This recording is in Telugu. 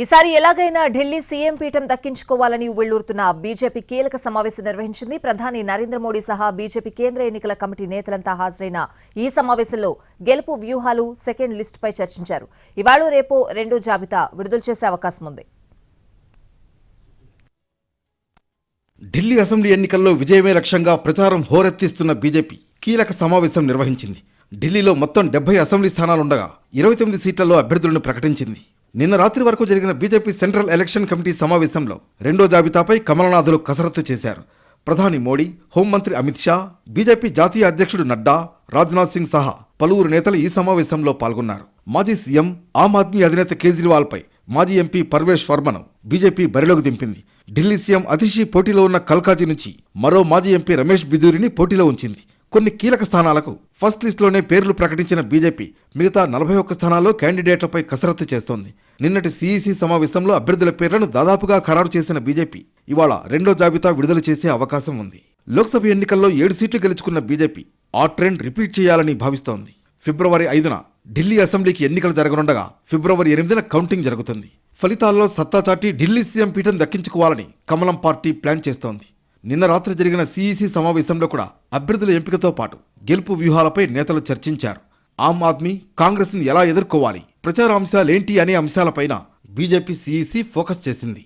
ఈసారి ఎలాగైనా ఢిల్లీ సీఎం పీఠం దక్కించుకోవాలని ఉవ్విళ్లూరుతున్న బీజేపీ కీలక సమావేశం నిర్వహించింది. ప్రధాని నరేంద్ర మోడీ సహా బీజేపీ కేంద్ర ఎన్నికల కమిటీ నేతలంతా హాజరైన ఈ సమావేశంలో గెలుపు వ్యూహాలు, సెకండ్ లిస్టుపై చర్చించారు. ఇవాళ రేపు రెండో జాబితా విడుదల చేసే అవకాశం ఉంది. ఢిల్లీ అసెంబ్లీ ఎన్నికల్లో విజయమే లక్ష్యంగా ప్రచారం హోరెత్తిస్తున్న బీజేపీ కీలక సమావేశం నిర్వహించింది. ఢిల్లీలో మొత్తం 70 అసెంబ్లీ స్థానాలుండగా 29 సీట్లలో అభ్యర్థులను ప్రకటించింది. నిన్న రాత్రి వరకు జరిగిన బీజేపీ సెంట్రల్ ఎలక్షన్ కమిటీ సమావేశంలో రెండో జాబితాపై కమలనాథులు కసరత్తు చేశారు. ప్రధాని మోడీ, హోంమంత్రి అమిత్ షా, బీజేపీ జాతీయ అధ్యక్షుడు నడ్డా, రాజ్నాథ్ సింగ్ సహా పలువురు నేతలు ఈ సమావేశంలో పాల్గొన్నారు. మాజీ సీఎం, ఆమ్ ఆద్మీ అధినేత కేజ్రీవాల్పై మాజీ ఎంపీ పర్వేష్ వర్మను బీజేపీ బరిలోకి దింపింది. ఢిల్లీ సీఎం అతిషి పోటీలో ఉన్న కల్కాజీ నుంచి మరో మాజీ ఎంపీ రమేష్ బిదూరిని పోటీలో ఉంచింది. కొన్ని కీలక స్థానాలకు ఫస్ట్ లిస్టులోనే పేర్లు ప్రకటించిన బీజేపీ మిగతా 41 స్థానాల్లో క్యాండిడేట్లపై కసరత్తు చేస్తోంది. నిన్నటి సీఈసీ సమావేశంలో అభ్యర్థుల పేర్లను దాదాపుగా ఖరారు చేసిన బీజేపీ ఇవాళ రెండో జాబితా విడుదల చేసే అవకాశం ఉంది. లోక్సభ ఎన్నికల్లో 7 సీట్లు గెలుచుకున్న బీజేపీ ఆ ట్రెండ్ రిపీట్ చేయాలని భావిస్తోంది. ఫిబ్రవరి 5న ఢిల్లీ అసెంబ్లీకి ఎన్నికలు జరగనుండగా ఫిబ్రవరి 8న కౌంటింగ్ జరుగుతుంది. ఫలితాల్లో సత్తా చాటి ఢిల్లీ సీఎం పీఠం దక్కించుకోవాలని కమలం పార్టీ ప్లాన్ చేస్తోంది. నిన్న రాత్రి జరిగిన సీఈసీ సమావేశంలో కూడా అభ్యర్థుల ఎంపికతో పాటు గెలుపు వ్యూహాలపై నేతలు చర్చించారు. ఆమ్ ఆద్మీ, కాంగ్రెస్ని ఎలా ఎదుర్కోవాలి, ప్రచార అంశాలేంటి అనే అంశాలపైన బీజేపీ సీఈసీ ఫోకస్ చేసింది.